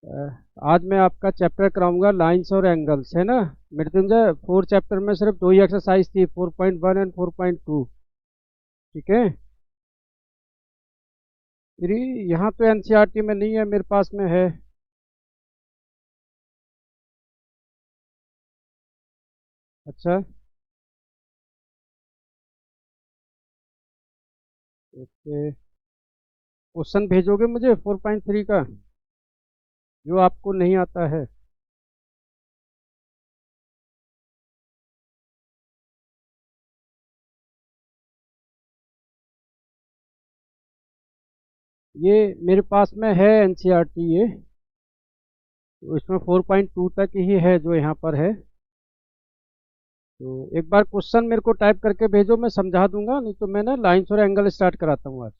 आज मैं आपका चैप्टर कराऊंगा लाइंस और एंगल्स, है ना। मृत्युंजय 4 चैप्टर में सिर्फ 2 ही एक्सरसाइज थी, 4.1 एंड 4.2। ठीक है। फिर यहाँ तो एनसीईआरटी में नहीं है, मेरे पास में है। अच्छा, ओके। क्वेश्चन भेजोगे मुझे 4.3 का, जो आपको नहीं आता है। ये मेरे पास में है एनसीईआरटी, ये तो इसमें 4.2 तक ही है जो यहाँ पर है। तो एक बार क्वेश्चन मेरे को टाइप करके भेजो, मैं समझा दूंगा, नहीं तो मैं ना लाइंस और एंगल स्टार्ट कराता हूँ आज।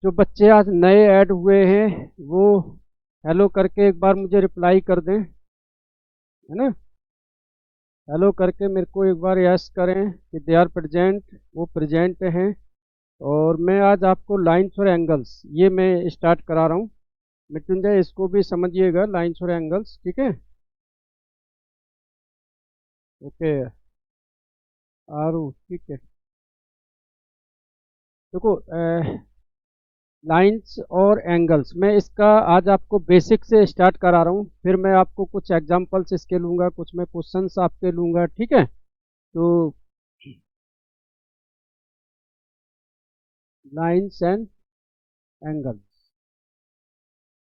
जो बच्चे आज नए ऐड हुए हैं वो हेलो करके एक बार मुझे रिप्लाई कर दें, है ना। हेलो करके मेरे को एक बार यस करें कि दे आर प्रेजेंट, वो प्रेजेंट हैं। और मैं आज आपको लाइंस और एंगल्स ये मैं स्टार्ट करा रहा हूँ। मृत्युंजय इसको भी समझिएगा, लाइंस और एंगल्स, ठीक है। ओके आरू, ठीक है। देखो, लाइंस और एंगल्स मैं इसका आज आपको बेसिक से स्टार्ट करा रहा हूँ, फिर मैं आपको कुछ एग्जांपल्स इसके लूँगा, कुछ मैं क्वेश्चंस आपके लूँगा, ठीक है। तो लाइंस एंड एंगल्स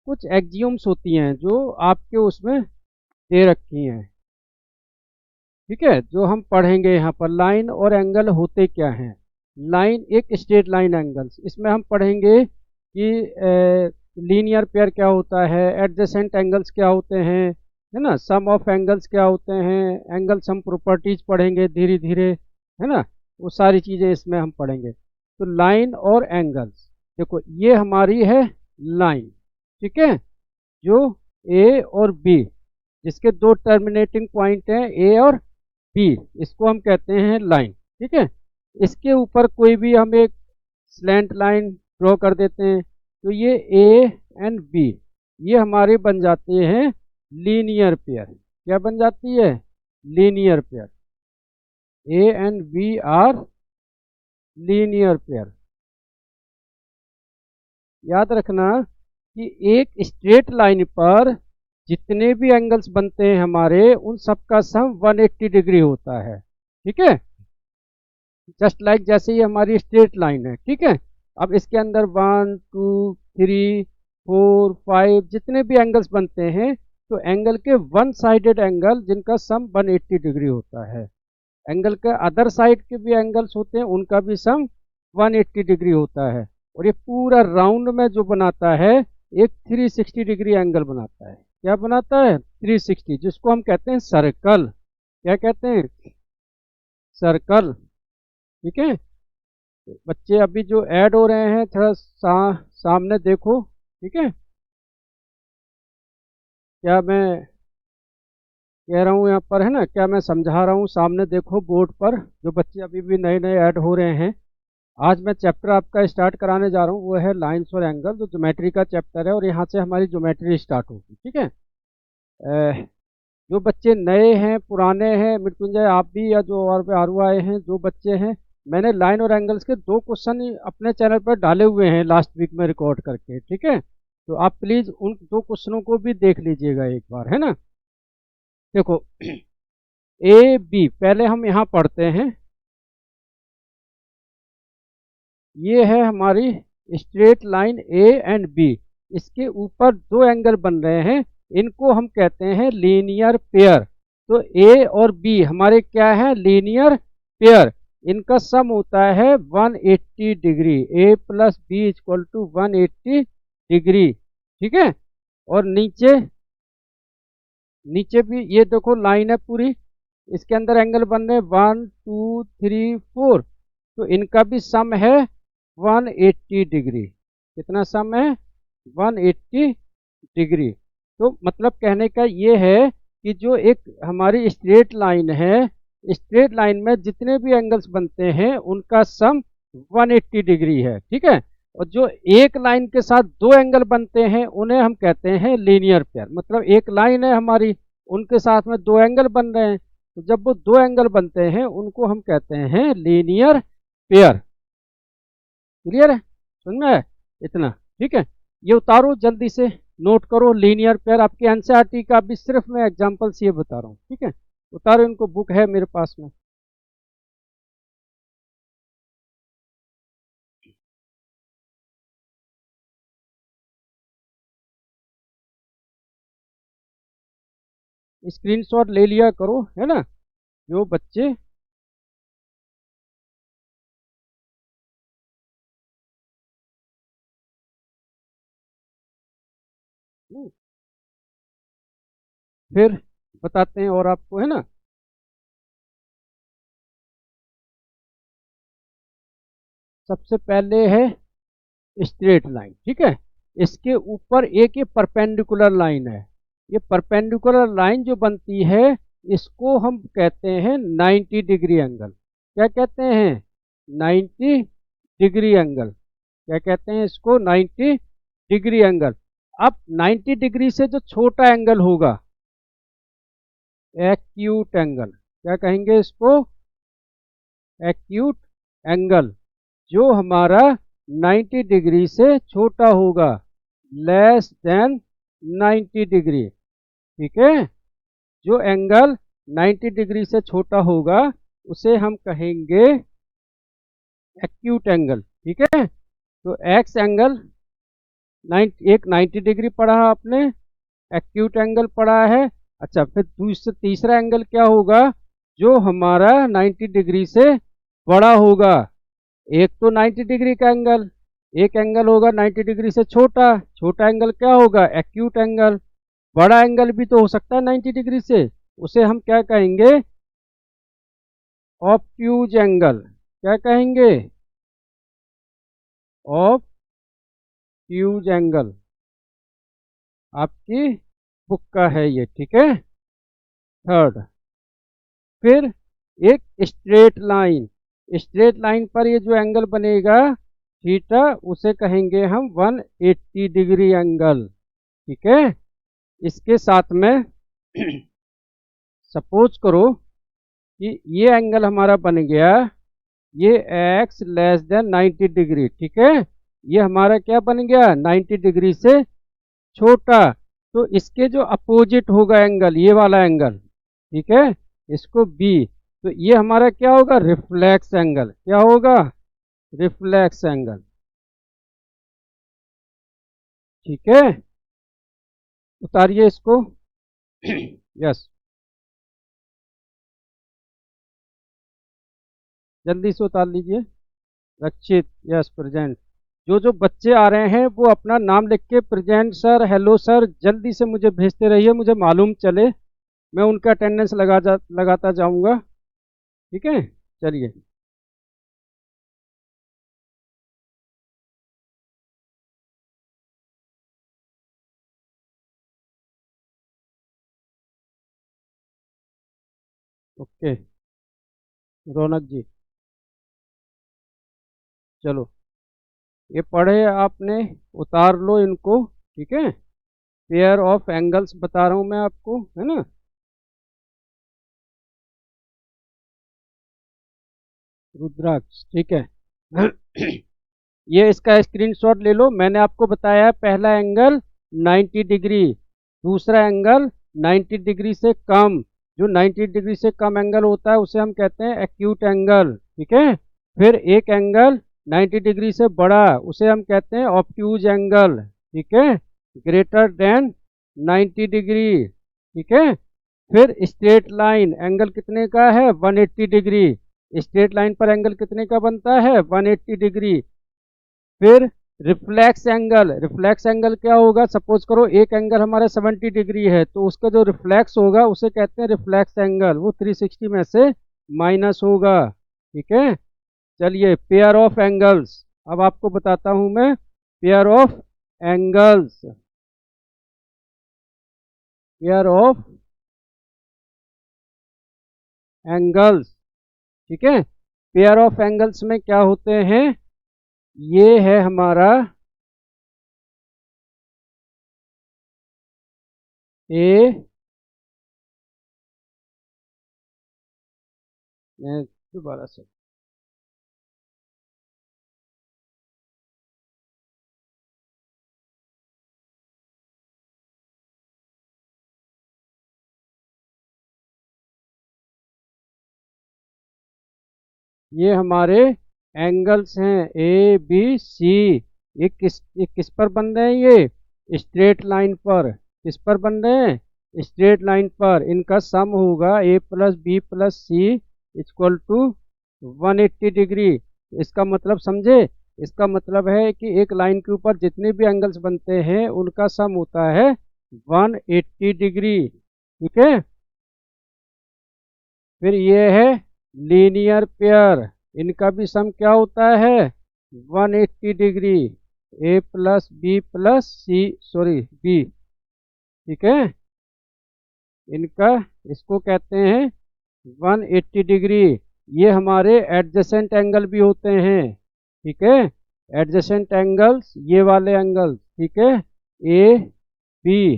कुछ एक्जियोम्स होती हैं जो आपके उसमें दे रखी हैं, ठीक है, जो हम पढ़ेंगे यहाँ पर। लाइन और एंगल होते क्या हैं। लाइन एक स्ट्रेट लाइन एंगल्स, इसमें हम पढ़ेंगे कि लीनियर पेयर क्या होता है, एडजेसेंट एंगल्स क्या होते हैं, है ना, सम ऑफ एंगल्स क्या होते हैं, एंगल सम प्रॉपर्टीज पढ़ेंगे धीरे धीरे, है ना। वो सारी चीज़ें इसमें हम पढ़ेंगे। तो लाइन और एंगल्स, देखो ये हमारी है लाइन, ठीक है, जो ए और बी, जिसके दो टर्मिनेटिंग पॉइंट हैं ए और बी, इसको हम कहते हैं लाइन, ठीक है। इसके ऊपर कोई भी हम एक स्लैंट लाइन ड्रॉ कर देते हैं, तो ये ए एंड बी ये हमारे बन जाते हैं लीनियर पेयर। क्या बन जाती है? Linear pair. A and B are linear pair. याद रखना कि एक स्ट्रेट लाइन पर जितने भी एंगल्स बनते हैं हमारे, उन सब का सम 180 डिग्री होता है, ठीक है। जस्ट लाइक जैसे ये हमारी स्ट्रेट लाइन है, ठीक है। अब इसके अंदर 1 2 3 4 5 जितने भी एंगल्स बनते हैं, तो एंगल के वन साइडेड एंगल जिनका सम 180 डिग्री होता है, एंगल के अदर साइड के भी एंगल्स होते हैं उनका भी सम 180 डिग्री होता है। और ये पूरा राउंड में जो बनाता है एक 360 डिग्री एंगल बनाता है। क्या बनाता है? 360, जिसको हम कहते हैं सर्कल। क्या कहते हैं? सर्कल, ठीक है। बच्चे अभी जो ऐड हो रहे हैं थोड़ा सामने देखो, ठीक है। क्या मैं कह रहा हूँ यहाँ पर, है ना, क्या मैं समझा रहा हूँ, सामने देखो बोर्ड पर। जो बच्चे अभी भी नए नए ऐड हो रहे हैं, आज मैं चैप्टर आपका स्टार्ट कराने जा रहा हूँ, वो है लाइंस और एंगल, जो ज्योमेट्री का चैप्टर है, और यहाँ से हमारी ज्योमेट्री स्टार्ट होगी, ठीक है। जो बच्चे नए हैं, पुराने हैं, मृत्युंजय आप भी, या जो और भी आरू आए हैं, जो बच्चे हैं, मैंने लाइन और एंगल्स के 2 क्वेश्चन अपने चैनल पर डाले हुए हैं लास्ट वीक में रिकॉर्ड करके, ठीक है। तो आप प्लीज़ उन 2 क्वेश्चनों को भी देख लीजिएगा एक बार, है ना। देखो, ए बी पहले हम यहाँ पढ़ते हैं। ये है हमारी straight line A and B, इसके ऊपर 2 एंगल बन रहे हैं, इनको हम कहते हैं लीनियर पेयर। तो ए और बी हमारे क्या है? Linear pair. इनका सम होता है 180 degree, A plus B equal to 180 degree, ठीक है। और नीचे नीचे भी ये देखो लाइन है पूरी, इसके अंदर एंगल बन रहे हैं 1 2 3 4, तो इनका भी सम है 180 डिग्री। कितना सम है? 180 डिग्री। तो मतलब कहने का ये है कि जो एक हमारी स्ट्रेट लाइन है, स्ट्रेट लाइन में जितने भी एंगल्स बनते हैं उनका सम 180 डिग्री है, ठीक है। और जो एक लाइन के साथ दो एंगल बनते हैं उन्हें हम कहते हैं लीनियर पेयर। मतलब एक लाइन है हमारी, उनके साथ में दो एंगल बन रहे हैं, तो जब वो दो एंगल बनते हैं उनको हम कहते हैं लीनियर पेयर। क्लियर है, समझ में है इतना, ठीक है। ये उतारो जल्दी से, नोट करो लीनियर पेयर। आपके एनसीईआरटी का भी सिर्फ मैं एग्जांपल्स ये बता रहा हूँ, ठीक है। उतारो इनको, बुक है मेरे पास में। स्क्रीनशॉट ले लिया करो, है ना, जो बच्चे फिर बताते हैं और आपको, है ना। सबसे पहले है स्ट्रेट लाइन, ठीक है। इसके ऊपर एक ये परपेंडिकुलर लाइन है। ये परपेंडिकुलर लाइन जो बनती है इसको हम कहते हैं 90 डिग्री एंगल। क्या कहते हैं? 90 डिग्री एंगल। क्या कहते हैं इसको? 90 डिग्री एंगल। अब 90 डिग्री से जो छोटा एंगल होगा, एक्यूट एंगल, क्या कहेंगे इसको? Acute angle. जो हमारा 90 डिग्री से छोटा होगा, लेस देन 90 डिग्री, ठीक है। जो एंगल 90 डिग्री से छोटा होगा उसे हम कहेंगे एक्यूट एंगल, ठीक है। तो एक्स एंगल एक 90 डिग्री पढ़ा आपने, एक्यूट एंगल पढ़ा है। अच्छा, फिर तीसरा एंगल क्या होगा? जो हमारा 90 डिग्री से बड़ा होगा। एक तो 90 डिग्री का एंगल, एक एंगल होगा 90 डिग्री से छोटा, छोटा एंगल क्या होगा? Acute angle. बड़ा एंगल भी तो हो सकता है 90 डिग्री से, उसे हम क्या कहेंगे? Obtuse angle. क्या कहेंगे? Obtuse angle. आपकी बुक का है ये, ठीक है। थर्ड, फिर एक स्ट्रेट लाइन। स्ट्रेट लाइन पर ये जो एंगल बनेगा थीटा, उसे कहेंगे हम 180 डिग्री एंगल, ठीक है। इसके साथ में सपोज करो कि ये एंगल हमारा बन गया, ये x लेस देन 90 डिग्री, ठीक है। ये हमारा क्या बन गया? 90 डिग्री से छोटा। तो इसके जो अपोजिट होगा एंगल, ये वाला एंगल, ठीक है, इसको b। तो ये हमारा क्या होगा? Reflex angle. क्या होगा? रिफ्लेक्स एंगल, ठीक है। उतारिए इसको। यस, जल्दी से उतार लीजिए। रक्षित, यस प्रेजेंट। जो जो बच्चे आ रहे हैं वो अपना नाम लिख के प्रेजेंट सर, हेलो सर, जल्दी से मुझे भेजते रहिए, मुझे मालूम चले, मैं उनका अटेंडेंस लगाता जाऊंगा, ठीक है। चलिए, ओके। रौनक जी, चलो, ये पढ़े आपने, उतार लो इनको, ठीक है। पेयर ऑफ एंगल्स बता रहा हूं मैं आपको, है ना। रुद्राक्ष, ठीक है। ये इसका स्क्रीनशॉट ले लो। मैंने आपको बताया पहला एंगल 90 डिग्री, दूसरा एंगल 90 डिग्री से कम। जो 90 डिग्री से कम एंगल होता है उसे हम कहते हैं एक्यूट एंगल, ठीक है। फिर एक एंगल 90 डिग्री से बड़ा, उसे हम कहते हैं ऑब्ट्यूज एंगल, ठीक है, ग्रेटर देन 90 डिग्री, ठीक है। फिर स्ट्रेट लाइन एंगल कितने का है? 180 डिग्री। स्ट्रेट लाइन पर एंगल कितने का बनता है? 180 डिग्री। फिर रिफ्लेक्स एंगल, रिफ्लेक्स एंगल क्या होगा? सपोज करो एक एंगल हमारा 70 डिग्री है, तो उसका जो रिफ्लेक्स होगा उसे कहते हैं रिफ्लेक्स एंगल, वो 360 में से माइनस होगा, ठीक है। चलिए, पेयर ऑफ एंगल्स, अब आपको बताता हूं मैं pair of angles. Pair of angles, ठीक है। पेयर ऑफ एंगल्स में क्या होते हैं, ये है हमारा ए, दोबारा से, ये हमारे एंगल्स हैं ए बी सी। ये किस पर बन रहे हैं, ये स्ट्रेट लाइन पर। किस पर बन रहे हैं, स्ट्रेट लाइन पर। इनका सम होगा A plus B plus C equal to 180 degree. इसका मतलब समझे, इसका मतलब है कि एक लाइन के ऊपर जितने भी एंगल्स बनते हैं उनका सम होता है 180 डिग्री, ठीक है। फिर ये है लीनियर पेयर, इनका भी सम क्या होता है 180 degree. A plus B plus C, sorry B, ठीक है। इनका, इसको कहते हैं 180 डिग्री। ये हमारे एडजेसेंट एंगल भी होते हैं, ठीक है। एडजेसेंट एंगल्स, ये वाले एंगल्स, ठीक है, ए बी,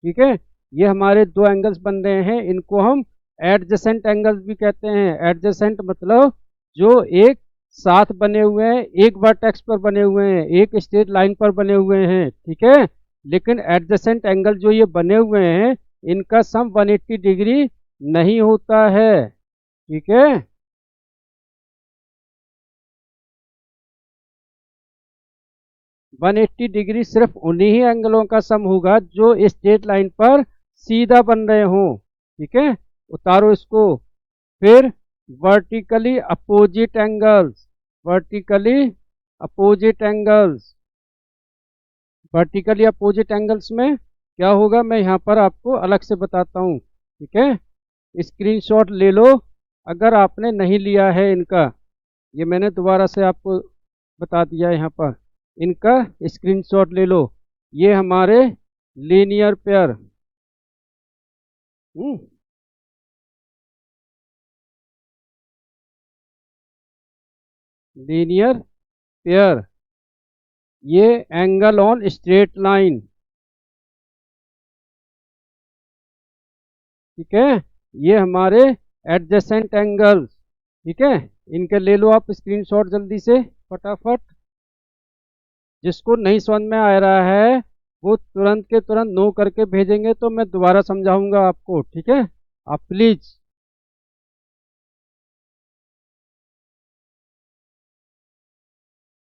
ठीक है। ये हमारे दो एंगल्स बन रहे हैं, इनको हम एडजेसेंट एंगल्स भी कहते हैं। एडजेसेंट मतलब जो एक साथ बने हुए हैं, एक वर्टेक्स पर बने हुए हैं, एक स्ट्रेट लाइन पर बने हुए हैं, ठीक है। लेकिन एडजेसेंट एंगल जो ये बने हुए हैं इनका सम 180 डिग्री नहीं होता है, ठीक है। 180 डिग्री सिर्फ उन्हीं ही एंगलों का सम होगा जो स्ट्रेट लाइन पर सीधा बन रहे हों, ठीक है। उतारो इसको। फिर vertically opposite angles, vertically opposite angles, vertically opposite angles में क्या होगा मैं यहाँ पर आपको अलग से बताता हूँ, ठीक है। स्क्रीनशॉट ले लो अगर आपने नहीं लिया है इनका, ये मैंने दोबारा से आपको बता दिया यहाँ पर, इनका स्क्रीनशॉट ले लो। ये हमारे लीनियर पेयर, लीनियर पेयर, ये एंगल ऑन स्ट्रेट लाइन, ठीक है। ये हमारे एडजेसेंट एंगल्स, ठीक है। इनके ले लो आप स्क्रीनशॉट जल्दी से फटाफट। जिसको नहीं समझ में आ रहा है वो तुरंत के तुरंत नो करके भेजेंगे तो मैं दोबारा समझाऊंगा आपको, ठीक है। आप प्लीज,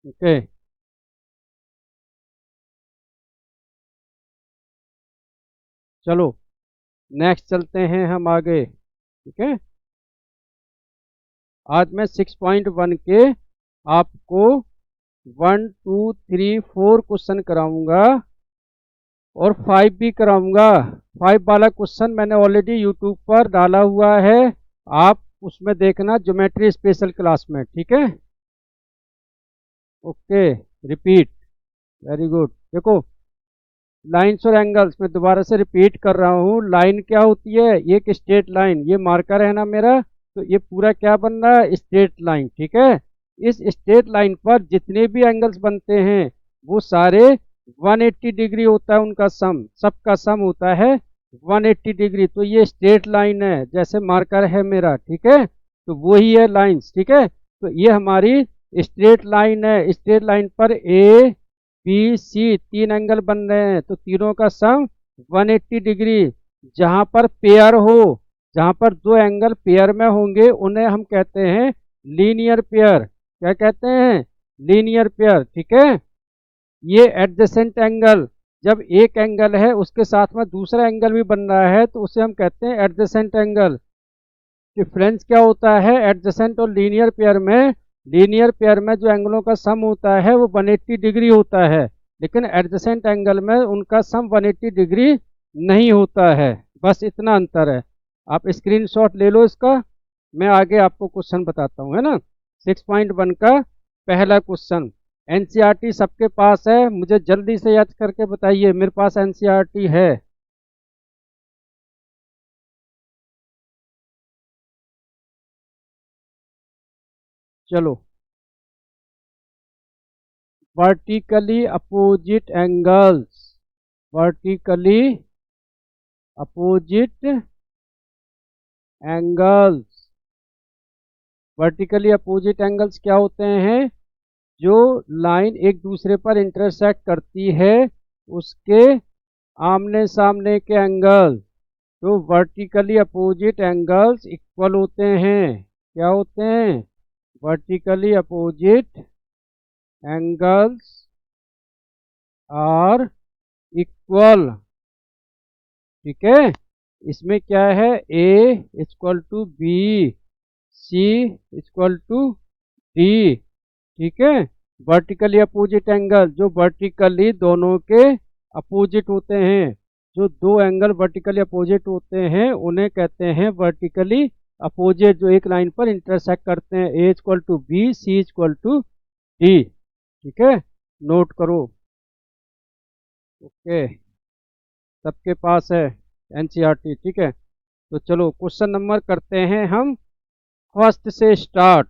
ओके। चलो नेक्स्ट चलते हैं हम आगे, ठीक है। आज मैं 6.1 के आपको 1 2 3 4 क्वेश्चन कराऊंगा और 5 भी कराऊंगा। 5 वाला क्वेश्चन मैंने ऑलरेडी यूट्यूब पर डाला हुआ है, आप उसमें देखना ज्योमेट्री स्पेशल क्लास में, ठीक है। Okay, repeat, very good. देखो लाइन्स और एंगल्स, मैं दोबारा से रिपीट कर रहा हूँ। लाइन क्या होती है, ये एक स्ट्रेट लाइन, ये मार्कर है ना मेरा, तो ये पूरा क्या बन रहा है स्ट्रेट लाइन, ठीक है। इस स्ट्रेट लाइन पर जितने भी एंगल्स बनते हैं वो सारे 180 डिग्री होता है, उनका सम, सबका सम होता है 180 डिग्री। तो ये स्ट्रेट लाइन है, जैसे मार्कर है मेरा, ठीक है, तो वही है लाइन्स, ठीक है। तो ये हमारी स्ट्रेट लाइन है, स्ट्रेट लाइन पर ए बी सी तीन एंगल बन रहे हैं, तो तीनों का सम 180 डिग्री। जहां पर पेयर हो, जहां पर दो एंगल पेयर में होंगे उन्हें हम कहते हैं लीनियर पेयर। क्या कहते हैं, लीनियर पेयर, ठीक है। ये एडजेसेंट एंगल, जब एक एंगल है उसके साथ में दूसरा एंगल भी बन रहा है तो उसे हम कहते हैं एडजेसेंट एंगल। डिफरेंस क्या होता है एडजेसेंट और लीनियर पेयर में, लीनियर पेयर में जो एंगलों का सम होता है वो 180 डिग्री होता है, लेकिन एडजेसेंट एंगल में उनका सम 180 डिग्री नहीं होता है, बस इतना अंतर है। आप स्क्रीनशॉट ले लो इसका, मैं आगे आपको क्वेश्चन बताता हूँ, है ना। 6.1 का पहला क्वेश्चन, एनसीईआरटी सबके पास है, मुझे जल्दी से याद करके बताइए, मेरे पास एनसीईआरटी है। चलो, vertically opposite angles, vertically opposite angles, vertically opposite angles क्या होते हैं? जो लाइन एक दूसरे पर इंटरसेक्ट करती है उसके आमने सामने के एंगल। तो वर्टिकली अपोजिट एंगल्स इक्वल होते हैं, क्या होते हैं? Vertically opposite angles are equal. ठीक है, इसमें क्या है? A equal to B, C equal to D. ठीक है, वर्टिकली अपोजिट एंगल जो वर्टिकली दोनों के अपोजिट होते हैं, जो दो एंगल वर्टिकली अपोजिट होते हैं उन्हें कहते हैं वर्टिकली अपोजिट, जो एक लाइन पर इंटरसेक्ट करते हैं। A equal to B, C equal to D. ठीक है, नोट करो। ओके, सबके पास है एनसीईआरटी। ठीक है, तो चलो क्वेश्चन नंबर करते हैं हम फर्स्ट से स्टार्ट।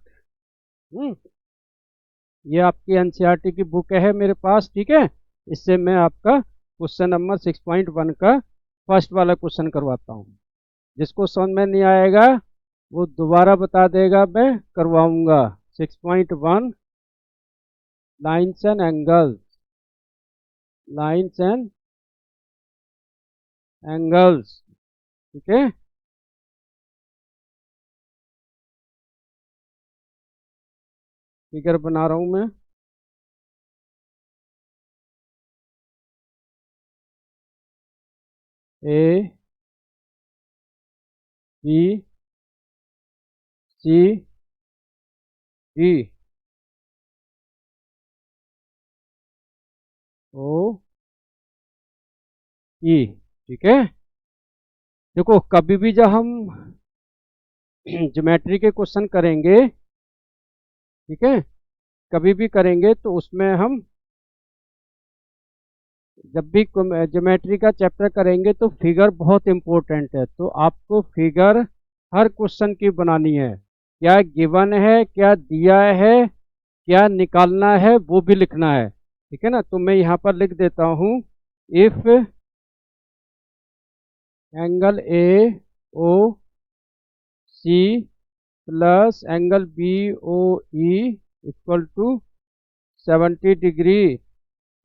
ये आपकी एनसीईआरटी की बुक है मेरे पास। ठीक है, इससे मैं आपका क्वेश्चन नंबर 6.1 का फर्स्ट वाला क्वेश्चन करवाता हूँ। जिसको समझ में नहीं आएगा वो दोबारा बता देगा, मैं करवाऊंगा। 6.1 lines and angles, lines and angles. ठीक है, फिगर बना रहा हूं मैं। A B C D O E. ठीक है, देखो कभी भी जब हम ज्योमेट्री के क्वेश्चन करेंगे, ठीक है, कभी भी करेंगे तो उसमें हम जब भी ज्योमेट्री का चैप्टर करेंगे तो फिगर बहुत इंपॉर्टेंट है। तो आपको फिगर हर क्वेश्चन की बनानी है। क्या गिवन है, क्या दिया है, क्या निकालना है, वो भी लिखना है। ठीक है ना, तो मैं यहाँ पर लिख देता हूँ, if angle A O C plus angle B O E equal to 70 degree,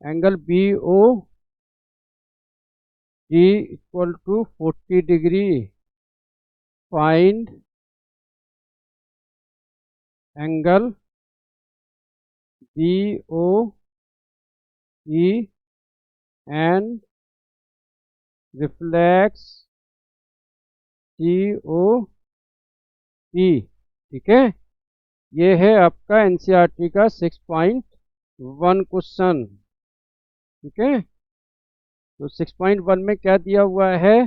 angle B O D equal to 40 degree, find angle B O E and reflex C O E. ठीक है, ये है आपका एनसीईआरटी का 6.1 question. ठीक है, तो 6.1 में क्या दिया हुआ है?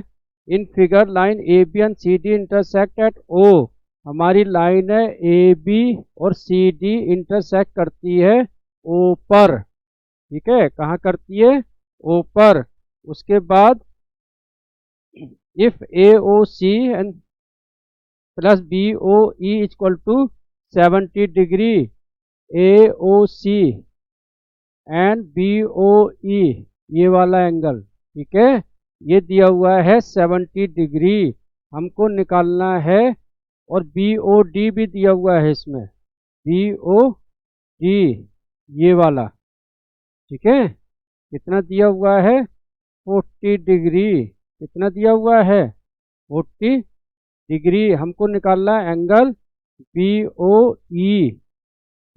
In figure line A B and C D intersect at O. हमारी लाइन है ए बी और सी डी इंटरसेक्ट करती है ओ पर। ठीक है, कहाँ करती है? ओ पर। उसके बाद if A O C and plus B O E equal to 70 degree, A O C and B O E, ये वाला एंगल। ठीक है, ये दिया हुआ है 70 डिग्री, हमको निकालना है। और बी ओ डी भी दिया हुआ है इसमें, बी ओ डी, ये वाला। ठीक है, कितना दिया हुआ है? 40 डिग्री। कितना दिया हुआ है? 40 डिग्री। हमको निकालना है एंगल बी ओ ई,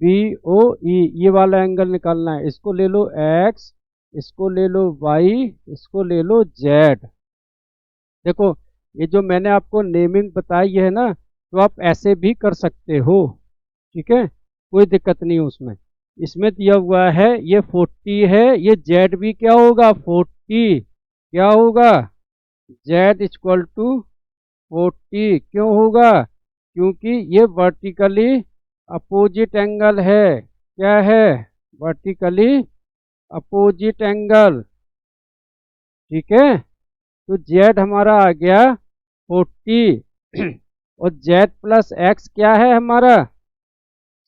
बी ओ ई, ये वाला एंगल निकालना है। इसको ले लो एक्स, इसको ले लो वाई, इसको ले लो जेड। देखो ये जो मैंने आपको नेमिंग बताई है ना, तो आप ऐसे भी कर सकते हो। ठीक है, कोई दिक्कत नहीं है उसमें। इसमें दिया हुआ है ये 40 है, ये जेड भी क्या होगा? 40। क्या होगा? Z equal to 40। क्यों होगा? क्योंकि ये वर्टिकली अपोजिट एंगल है। क्या है? Vertically opposite angle. ठीक है, तो जेड हमारा आ गया 40 और जेड प्लस एक्स क्या है हमारा?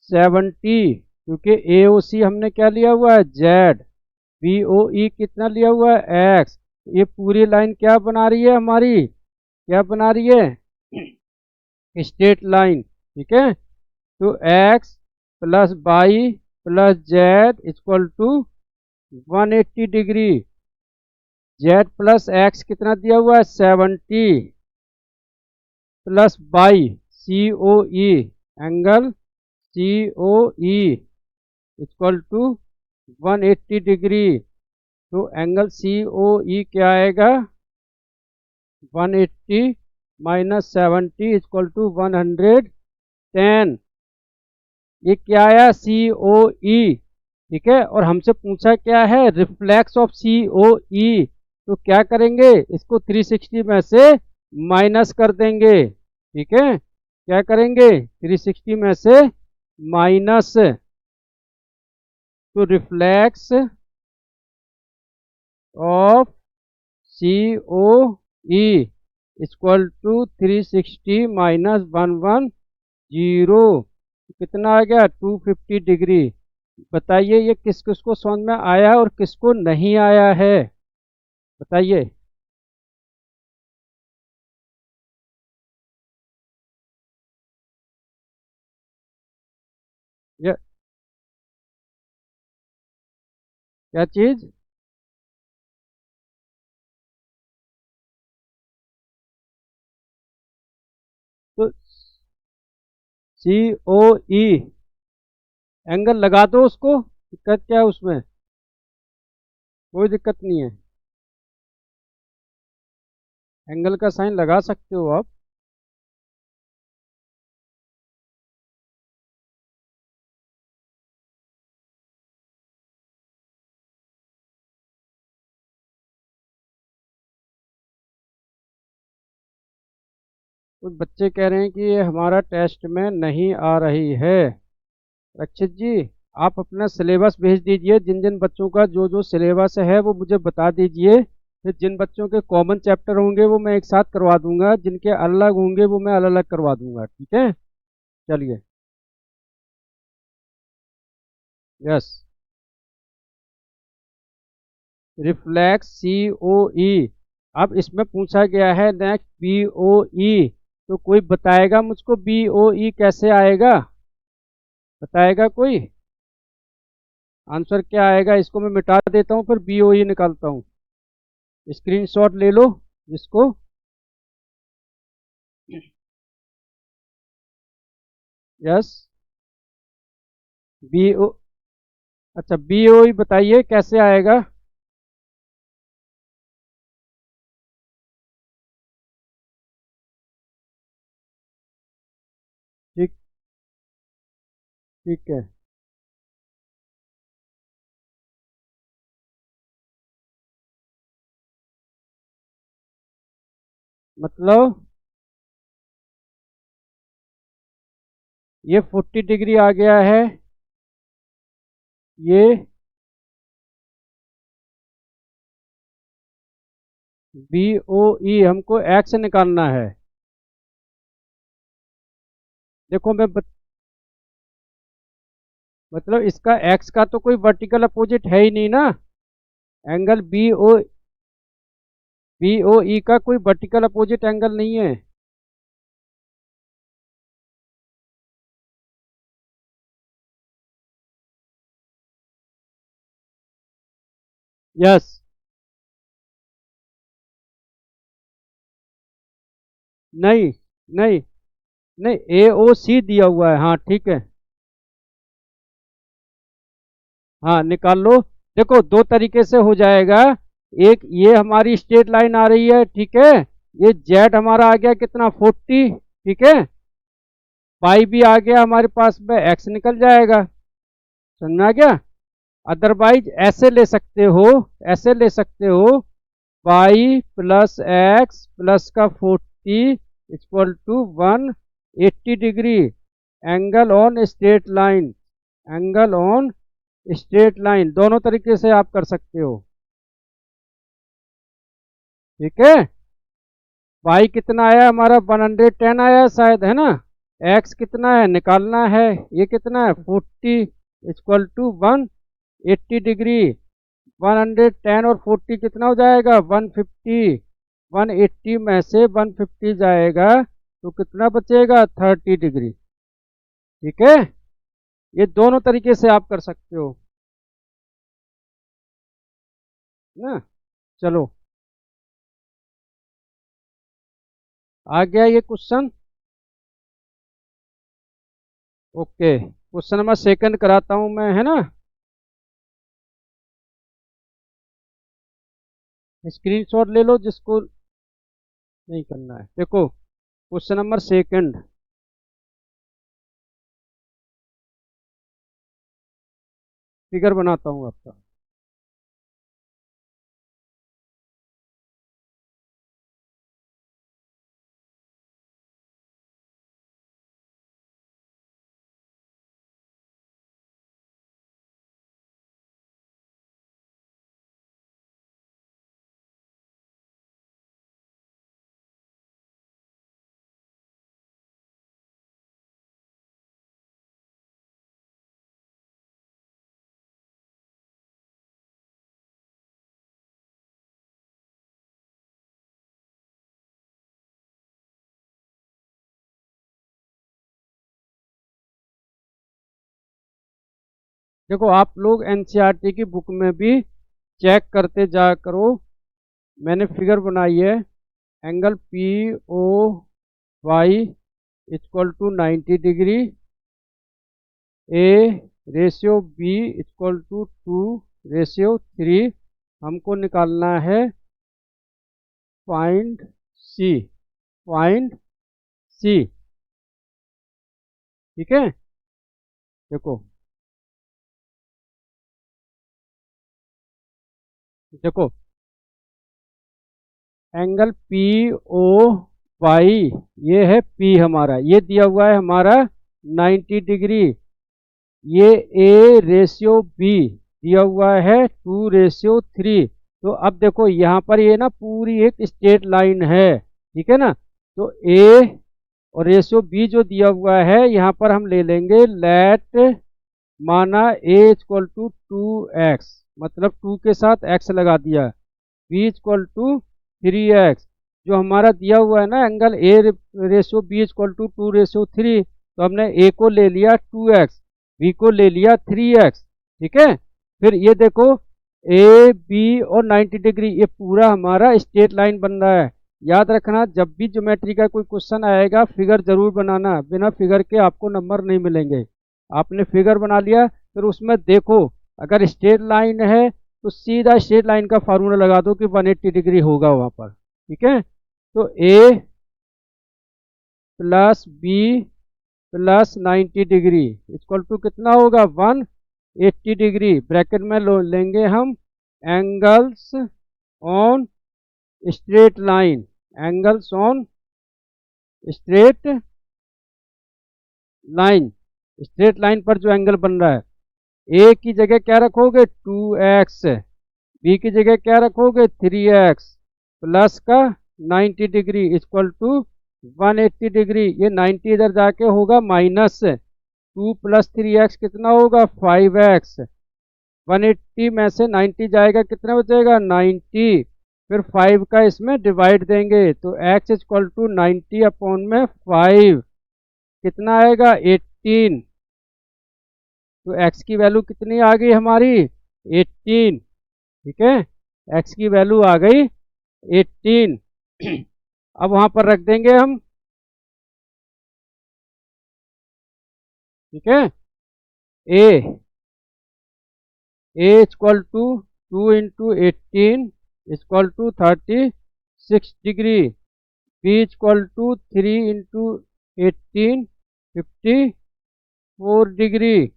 70, क्योंकि AOC हमने क्या लिया हुआ है Z, BOE कितना लिया हुआ है X। ये पूरी लाइन क्या बना रही है हमारी, क्या बना रही है, स्ट्रेट लाइन। ठीक है, तो X plus Y plus Z equal to 180 degree. Z plus X कितना दिया हुआ है 70 plus Y COE, angle COE equal to 180 degree. तो एंगल COE क्या आएगा, 180 माइनस 70 इक्वल टू 110। ये क्या आया COE। ठीक है, और हमसे पूछा क्या है, रिफ्लेक्स ऑफ COE। तो क्या करेंगे, इसको 360 में से माइनस कर देंगे। ठीक है, क्या करेंगे, 360 में से माइनस। तो reflex of COE equal to 360 minus 110, कितना आ गया 250 डिग्री। बताइए ये किस किस को समझ में आया और किसको नहीं आया है, बताइए। ये क्या चीज, तो COE एंगल लगा दो उसको, दिक्कत क्या है उसमें, कोई दिक्कत नहीं है, एंगल का साइन लगा सकते हो आप। कुछ बच्चे कह रहे हैं कि ये हमारा टेस्ट में नहीं आ रही है। रक्षित जी, आप अपना सिलेबस भेज दीजिए, जिन जिन बच्चों का जो जो सिलेबस है वो मुझे बता दीजिए। फिर जिन बच्चों के कॉमन चैप्टर होंगे वो मैं एक साथ करवा दूंगा, जिनके अलग होंगे वो मैं अलग अलग करवा दूंगा। ठीक है, चलिए। Yes, reflex COE। अब इसमें पूछा गया है नेक्स्ट BOE। तो कोई बताएगा मुझको BOE कैसे आएगा, बताएगा कोई, आंसर क्या आएगा। इसको मैं मिटा देता हूँ, फिर BOE निकालता हूँ। स्क्रीनशॉट ले लो जिसको। यस, BO, अच्छा BOE बताइए कैसे आएगा। ठीक, ठीक है, मतलब ये 40 डिग्री आ गया है, ये BOE हमको एक्स निकालना है। देखो मतलब इसका एक्स का तो कोई वर्टिकल अपोजिट है ही नहीं ना, एंगल BOE का कोई वर्टिकल अपोजिट एंगल नहीं है। यस, नहीं नहीं नहीं, AOC दिया हुआ है, हाँ ठीक है, हाँ निकाल लो। देखो दो तरीके से हो जाएगा, एक ये हमारी स्ट्रेट लाइन आ रही है, ठीक है, ये जेड हमारा आ गया कितना 40, ठीक है, पाई भी आ गया हमारे पास में, एक्स निकल जाएगा, समझ में आ गया। अदरवाइज ऐसे ले सकते हो, ऐसे ले सकते हो, पाई प्लस एक्स प्लस का 40 equal to 180 degree, angle on straight line, angle on straight line, दोनों तरीके से आप कर सकते हो। ठीक है, पाई कितना आया हमारा 110 आया शायद, है ना। एक्स कितना है निकालना है, ये कितना है 40 इक्वल टू 180 डिग्री। 110 और 40 कितना हो जाएगा 150। 180 में से 150 जाएगा तो कितना बचेगा 30 डिग्री। ठीक है, ये दोनों तरीके से आप कर सकते हो ना। चलो आ गया ये question. Okay, question number second कराता हूं मैं, है ना। स्क्रीनशॉट ले लो जिसको नहीं करना है। देखो क्वेश्चन नंबर सेकंड, फिगर बनाता हूं आपका। देखो आप लोग एनसीईआरटी की बुक में भी चेक करते जा करो। मैंने फिगर बनाई है, angle P O Y equal to 90 degree, A ratio B equal to 2:3। हमको निकालना है पॉइंट सी, पॉइंट सी। ठीक है, देखो देखो एंगल पी ओ वाई, ये है पी हमारा, ये दिया हुआ है हमारा 90 डिग्री। ये ए रेशियो बी दिया हुआ है 2:3। तो अब देखो यहाँ पर ये ना पूरी एक स्ट्रेट लाइन है, ठीक है ना। तो ए और रेशियो बी जो दिया हुआ है यहाँ पर हम ले लेंगे लेट, माना ए इक्वल टू 2x, मतलब 2 के साथ x लगा दिया, बी इक्वल टू 3x। जो हमारा दिया हुआ है ना angle A ratio B equal to 2:3, तो हमने ए को ले लिया 2x, बी को ले लिया 3x। ठीक है, फिर ये देखो ए बी और 90 डिग्री, ये पूरा हमारा स्ट्रेट लाइन बन रहा है। याद रखना जब भी ज्योमेट्री का कोई क्वेश्चन आएगा फिगर जरूर बनाना, बिना फिगर के आपको नंबर नहीं मिलेंगे। आपने फिगर बना लिया, फिर उसमें देखो अगर स्ट्रेट लाइन है तो सीधा स्ट्रेट लाइन का फार्मूला लगा दो कि 180 डिग्री होगा वहां पर। ठीक है, तो A plus B plus 90 degree equal to कितना होगा 180 डिग्री। ब्रैकेट में लेंगे हम angles on straight line, angles on straight line, straight line पर जो एंगल बन रहा है। ए की जगह क्या रखोगे 2x, बी की जगह क्या रखोगे 3x, प्लस का 90 डिग्री इक्वल टू 180 डिग्री। ये 90 इधर जाके होगा माइनस, 2 प्लस 3x कितना होगा 5x। 180 में से 90 जाएगा कितना बचेगा 90, फिर 5 का इसमें डिवाइड देंगे तो x इक्वल टू 90 अपॉन में 5 कितना आएगा 18। तो x की वैल्यू कितनी आ गई हमारी 18। ठीक है, x की वैल्यू आ गई 18। अब वहां पर रख देंगे हम। ठीक है, A equal to 2 into 18 equal to 36 degree, B equal to 3 into 18 54 degree.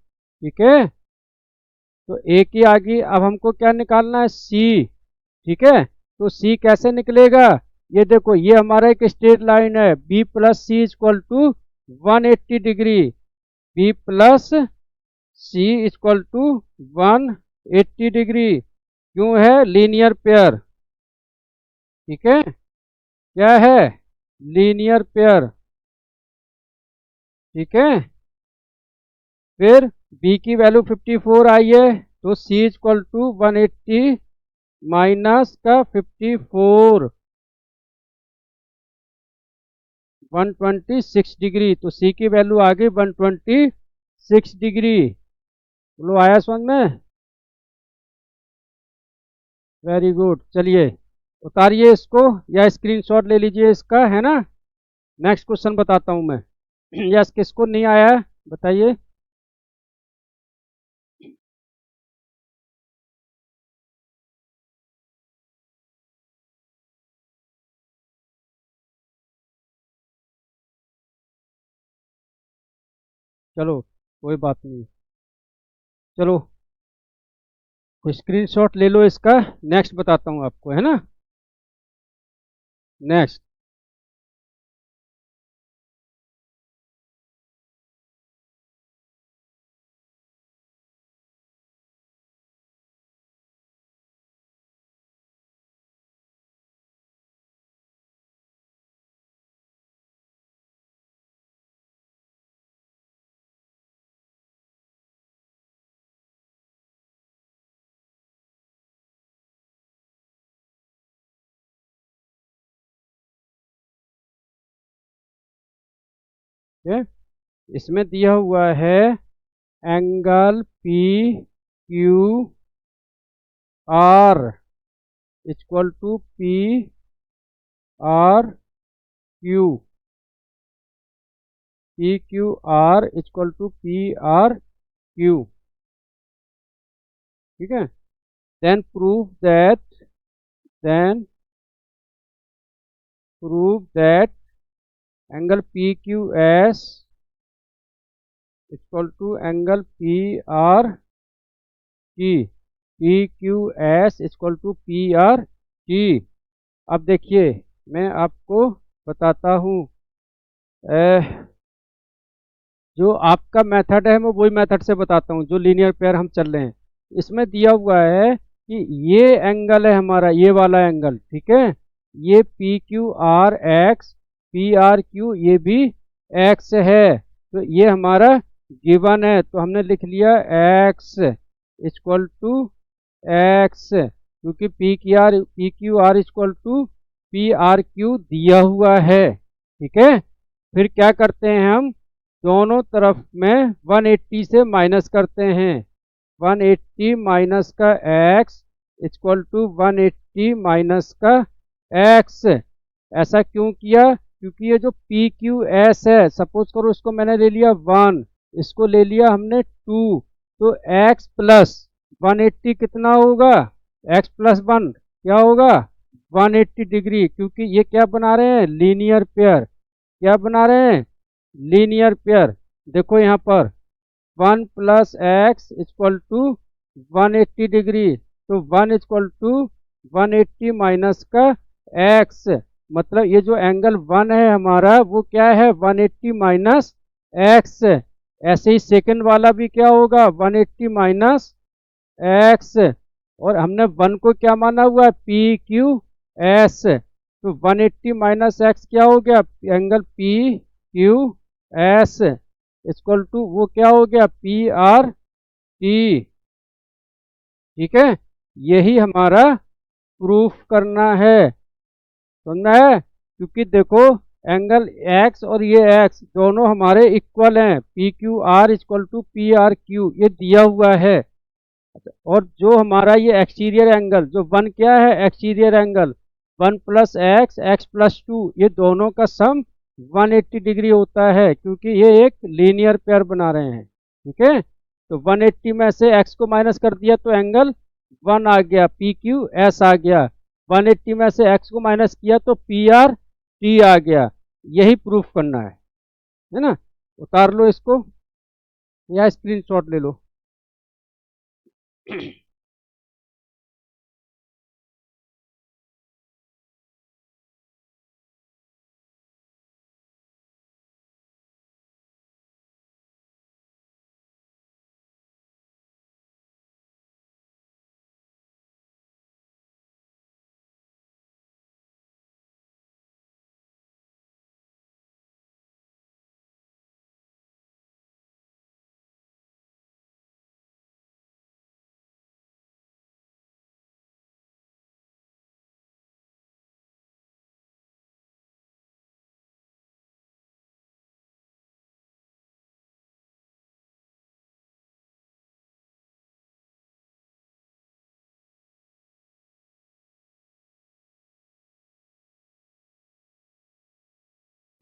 ठीक है, तो ए की आ गई। अब हमको क्या निकालना है सी। ठीक है, तो सी कैसे निकलेगा, ये देखो ये हमारा एक स्ट्रेट लाइन है, B plus C equal to 180 degree, B plus C equal to 180 degree. क्यों है लीनियर पेयर। ठीक है, क्या है लीनियर पेयर। ठीक है। फिर b की वैल्यू 54 आई है, तो c इक्वल टू 180 माइनस का 54 126 डिग्री। तो c की वैल्यू आ गई 126 डिग्री। बोलो आया समझ में? Very good. चलिए उतारिए इसको या स्क्रीनशॉट ले लीजिए इसका, है ना। नेक्स्ट क्वेश्चन बताता हूं मैं। यस, किसको नहीं आया है बताइए। चलो कोई बात नहीं। चलो स्क्रीनशॉट ले लो इसका। नेक्स्ट बताता हूँ आपको, है ना। नेक्स्ट। ये इसमें दिया हुआ है angle P Q R equal to P R Q. P Q R equal to P R Q. ठीक है। Then then prove that angle P Q S equal to angle P R Q. P Q S equal to P R Q. अब देखिए मैं आपको बताता हूँ। जो आपका मेथड है मैं वही मेथड से बताता हूँ जो लीनियर पेयर हम चल रहे हैं। इसमें दिया हुआ है कि ये एंगल है हमारा, ये वाला एंगल, ठीक है। ये P Q are x, P R Q ये भी एक्स है। तो ये हमारा गिवन है, तो हमने लिख लिया एक्स इक्वल टू एक्स, क्योंकि P Q R equal to P R Q दिया हुआ है। ठीक है। फिर क्या करते हैं हम, दोनों तरफ में 180 से माइनस करते हैं। 180 माइनस का एक्स इक्वल टू 180 माइनस का एक्स। ऐसा क्यों किया? क्योंकि ये जो पी क्यू एस है, सपोज करो इसको मैंने ले लिया 1, इसको ले लिया हमने 2, तो एक्स प्लस 180 कितना होगा? एक्स प्लस 1 क्या होगा? 180 डिग्री, क्योंकि ये क्या बना रहे हैं? Linear pair. क्या बना रहे हैं? Linear pair. देखो यहाँ पर 1 plus x equal to 180 degree, तो 1 इक्वल टू 180 माइनस का एक्स। मतलब ये जो एंगल 1 है हमारा वो क्या है? 180 माइनस एक्स। ऐसे ही सेकंड वाला भी क्या होगा? 180 माइनस एक्स। और हमने 1 को क्या माना हुआ है? P Q S. तो 180 माइनस एक्स क्या हो गया? Angle P Q S equal to वो क्या हो गया? P R T. ठीक है। यही हमारा प्रूफ करना है, समझना है। क्योंकि देखो एंगल एक्स और ये एक्स दोनों हमारे इक्वल हैं, P Q R equal to P R Q ये दिया हुआ है। और जो हमारा ये एक्सटीरियर एंगल जो 1 क्या है? Exterior angle 1 plus x, x plus 2 ये दोनों का सम 180 डिग्री होता है, क्योंकि ये एक लीनियर पेयर बना रहे हैं। ठीक है। तो 180 में से एक्स को माइनस कर दिया तो एंगल 1 आ गया, पी क्यू एस आ गया। 180 में से एक्स को माइनस किया तो पी आर टी आ गया। यही प्रूफ करना है ना। उतार लो इसको या स्क्रीनशॉट ले लो।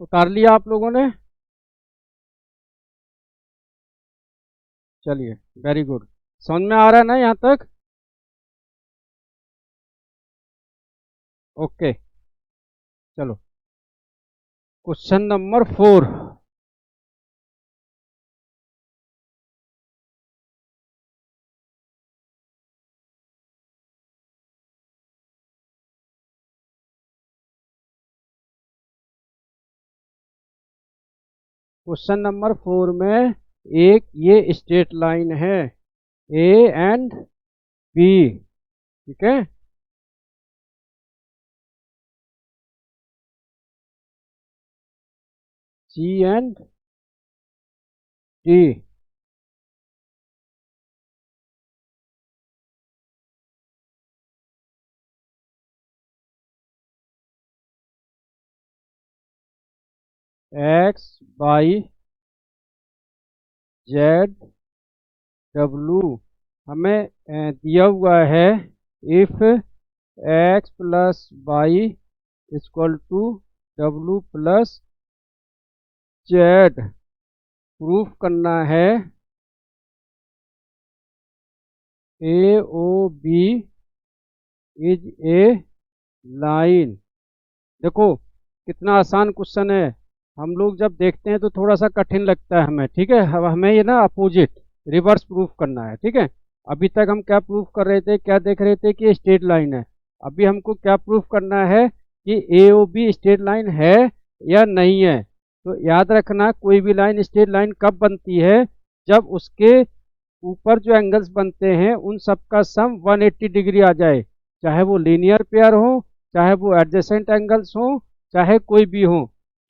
उतार लिया आप लोगों ने? चलिए, वेरी गुड। समझ में आ रहा है ना यहाँ तक? ओके, चलो क्वेश्चन नंबर 4। क्वेश्चन नंबर 4 में एक ये स्ट्रेट लाइन है, ए एंड बी, ठीक है। C and D. X by Z W हमें दिया हुआ है। If X plus Y equal to W plus Z, proof करना है A O B is a line. देखो कितना आसान क्वेश्चन है। हम लोग जब देखते हैं तो थोड़ा सा कठिन लगता है हमें, ठीक है। अब हमें ये ना अपोजिट, रिवर्स प्रूफ करना है, ठीक है। अभी तक हम क्या प्रूफ कर रहे थे, क्या देख रहे थे कि स्ट्रेट लाइन है। अभी हमको क्या प्रूफ करना है कि ए ओ बी स्ट्रेट लाइन है या नहीं है। तो याद रखना, कोई भी लाइन स्ट्रेट लाइन कब बनती है, जब उसके ऊपर जो एंगल्स बनते हैं उन सब का सम 180 डिग्री आ जाए। चाहे वो लीनियर पेयर हो, चाहे वो एडजेसेंट एंगल्स हो, चाहे कोई भी हो।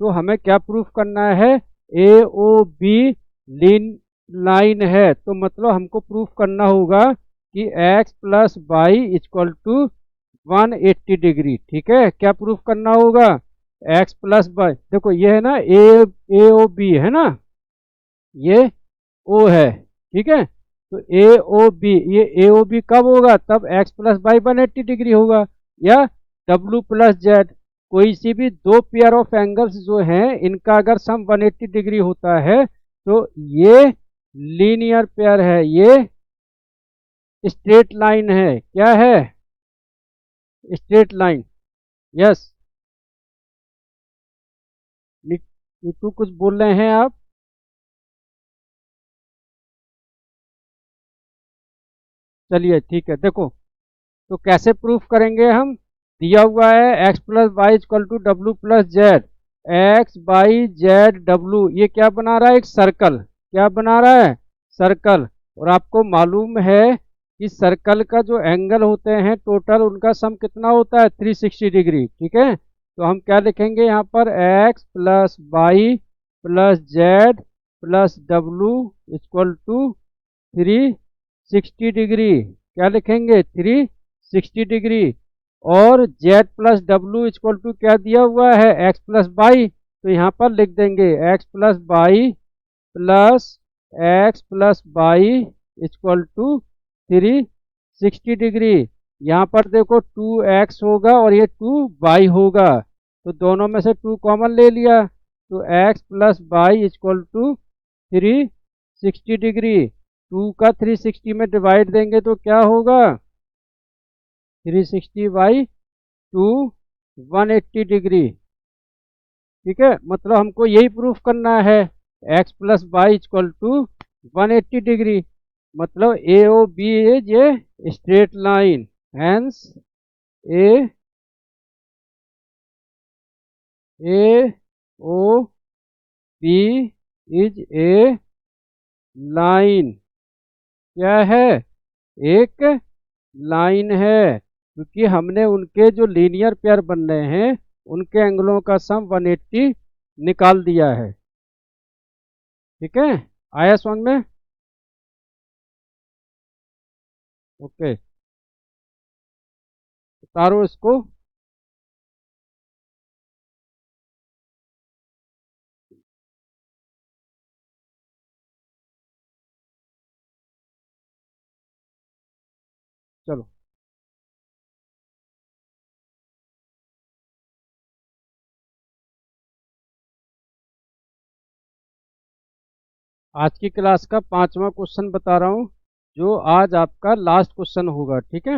तो हमें क्या प्रूफ करना है, A O B lean line है। तो मतलब हमको प्रूफ करना होगा कि x plus Y equal to 180 degree, ठीक है। क्या प्रूफ करना होगा, एक्स प्लस वाई, देखो ये है ना ए ओ बी है ना, ये ओ है, ठीक है। तो ए ओ बी, ये ए ओ बी कब होगा, तब एक्स प्लस वाई 180 डिग्री होगा। या डब्लू प्लस जेड, कोई सी भी दो पेयर ऑफ एंगल्स जो हैं इनका अगर सम 180 डिग्री होता है तो ये लीनियर पेयर है, ये स्ट्रेट लाइन है। क्या है, स्ट्रेट लाइन। यस, नीतू कुछ बोल रहे हैं आप? चलिए ठीक है, देखो तो कैसे प्रूफ करेंगे हम। दिया हुआ है x plus Y equal to W plus z. X by Z डब्लू, ये क्या बना रहा है, एक सर्कल। क्या बना रहा है, सर्कल। और आपको मालूम है कि सर्कल का जो एंगल होते हैं टोटल, उनका सम कितना होता है, 360 डिग्री, ठीक है। तो हम क्या लिखेंगे यहाँ पर, x plus Y plus z plus डब्लू इक्वल टू 360 डिग्री। क्या लिखेंगे, 360 डिग्री। और z प्लस डब्लू इक्वल टू क्या दिया हुआ है, x प्लस बाई। तो यहाँ पर लिख देंगे x plus by plus x plus by equal to 360 degree. यहाँ पर देखो 2x होगा और ये 2y होगा, तो दोनों में से 2 कॉमन ले लिया। तो x plus by equal to 360 degree. 2 का 360 में डिवाइड देंगे तो क्या होगा, 360/2 180 डिग्री, ठीक है। मतलब हमको यही प्रूफ करना है, x plus by equal to 180 degree. मतलब A O B is a straight line, hence A A O B is a line. क्या है, एक लाइन है, क्योंकि हमने उनके जो लीनियर पेयर बन रहे हैं उनके एंगलों का सम 180 निकाल दिया है, ठीक है। आया समझ में? ओके, उतारो इसको। चलो आज की क्लास का 5वां क्वेश्चन बता रहा हूँ, जो आज आपका लास्ट क्वेश्चन होगा। ठीक है,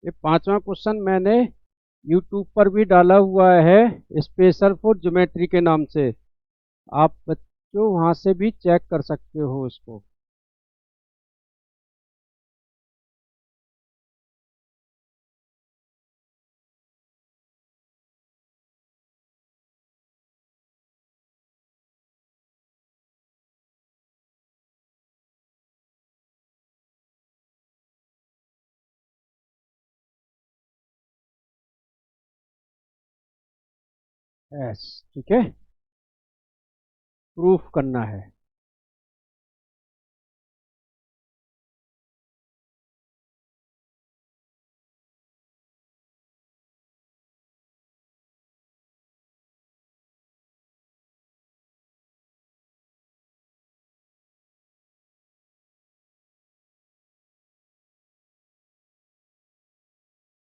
ये 5वां क्वेश्चन मैंने यूट्यूब पर भी डाला हुआ है, स्पेशल फॉर ज्योमेट्री के नाम से। आप बच्चों वहाँ से भी चेक कर सकते हो इसको। यस, ठीक है, प्रूफ करना है।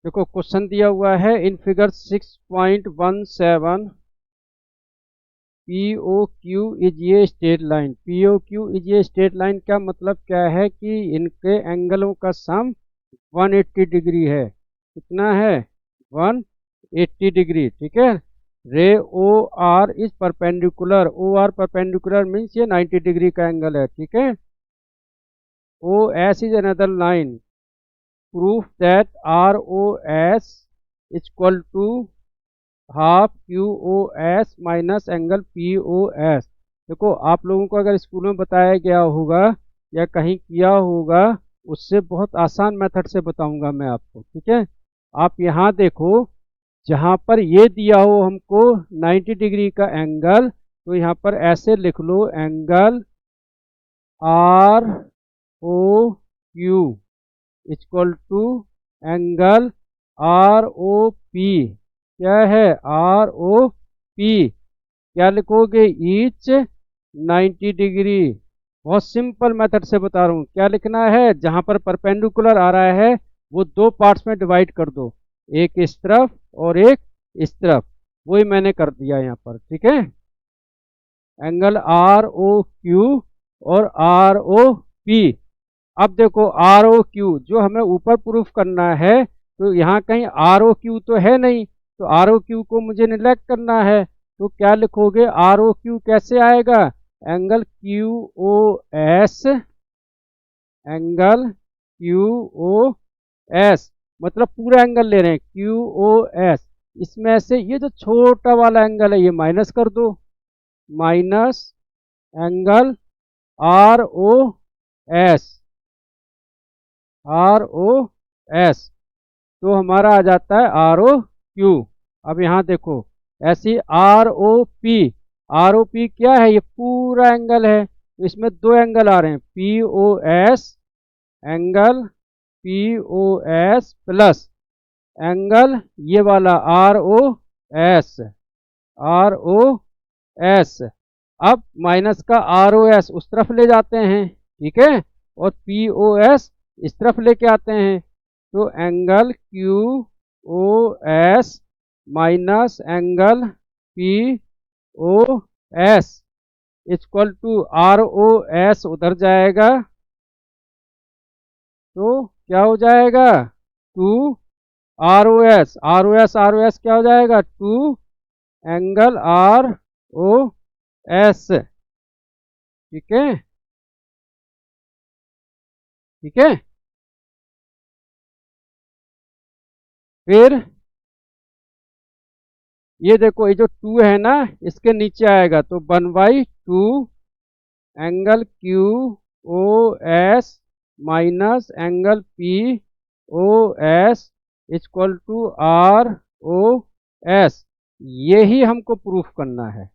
देखो क्वेश्चन दिया हुआ है in figure 6.17, P O Q is ये straight line. P O Q is ये स्ट्रेट लाइन का मतलब क्या है कि इनके एंगलों का सम 180 डिग्री है। कितना है? 180 डिग्री। ठीक है, ray O R is perpendicular. O R perpendicular means ये 90 डिग्री का एंगल है। ठीक है, O S is another line. Proof that R O S equal to half Q O S minus angle P O S. देखो आप लोगों को अगर स्कूल में बताया गया होगा या कहीं किया होगा, उससे बहुत आसान मेथड से बताऊंगा मैं आपको। ठीक है, आप यहाँ देखो, जहाँ पर ये दिया हो हमको 90 डिग्री का एंगल, तो यहाँ पर ऐसे लिख लो, angle R O Q equal to angle R O P. क्या है? R O P. क्या लिखोगे? Each 90 degree. बहुत सिंपल मेथड से बता रहा हूँ। क्या लिखना है? जहाँ पर परपेंडिकुलर आ रहा है वो दो पार्ट्स में डिवाइड कर दो, एक इस तरफ और एक इस तरफ। वही मैंने कर दिया यहाँ पर। ठीक है, एंगल आर ओ क्यू और आर ओ पी। अब देखो आर ओ क्यू जो हमें ऊपर प्रूफ करना है, तो यहाँ कहीं आर ओ क्यू तो है नहीं, तो आर ओ क्यू को मुझे निगलेक्ट करना है। तो क्या लिखोगे? आर ओ क्यू कैसे आएगा? Angle Q O S, angle Q O S, मतलब पूरा एंगल ले रहे हैं, क्यू ओ एस। इसमें से ये जो छोटा वाला एंगल है ये माइनस कर दो, minus angle R O S, R O S. तो हमारा आ जाता है आर ओ क्यू। अब यहाँ देखो, ऐसी R O P. R O P क्या है? ये पूरा एंगल है, तो इसमें दो एंगल आ रहे हैं, P O S, angle P O S plus angle ये वाला R O S, R O S. अब माइनस का आर ओ एस उस तरफ ले जाते हैं, ठीक है, और पी ओ एस इस तरफ लेके आते हैं। तो angle Q O S minus angle P O S equal to R O S उधर जाएगा, तो क्या हो जाएगा? Two R O S, R O S, R O S क्या हो जाएगा? Two angle R O S. ठीक है, ठीक है, फिर ये देखो, ये जो टू है ना, इसके नीचे आएगा, तो 1/2 angle Q O S minus angle P O S equal to R O S. यही हमको प्रूफ करना है,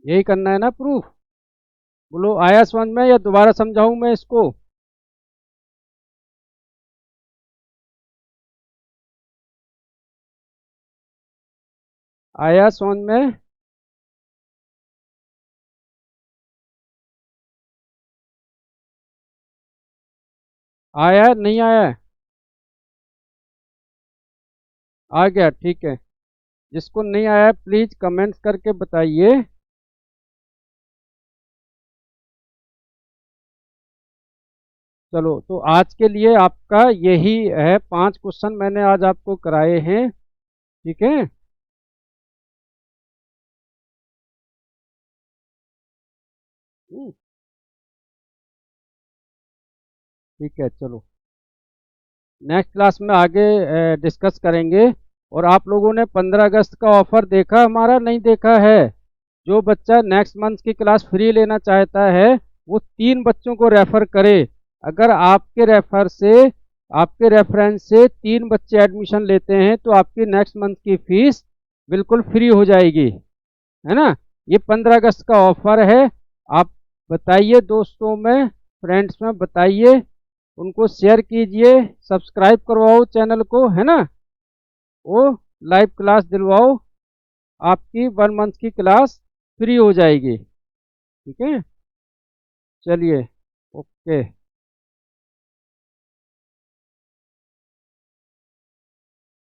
यही करना है ना प्रूफ। बोलो आया समझ में, या दोबारा समझाऊं मैं इसको? आया समझ में? आया है, नहीं आया है? आ गया, ठीक है। जिसको नहीं आया है प्लीज़ कमेंट्स करके बताइए। चलो, तो आज के लिए आपका यही है, 5 क्वेश्चन मैंने आज आपको कराए हैं। ठीक है। हम्म, ठीक है, चलो नेक्स्ट क्लास में आगे डिस्कस करेंगे। और आप लोगों ने 15 अगस्त का ऑफर देखा हमारा, नहीं देखा है? जो बच्चा नेक्स्ट मंथ की क्लास फ्री लेना चाहता है वो 3 बच्चों को रेफर करे। अगर आपके रेफरेंस से 3 बच्चे एडमिशन लेते हैं तो आपकी नेक्स्ट मंथ की फीस बिल्कुल फ्री हो जाएगी, है ना? ये 15 अगस्त का ऑफर है। आप बताइए दोस्तों में, फ्रेंड्स में बताइए, उनको शेयर कीजिए, सब्सक्राइब करवाओ चैनल को, है ना? वो लाइव क्लास दिलवाओ, आपकी 1 मंथ की क्लास फ्री हो जाएगी। ठीक है, चलिए, ओके।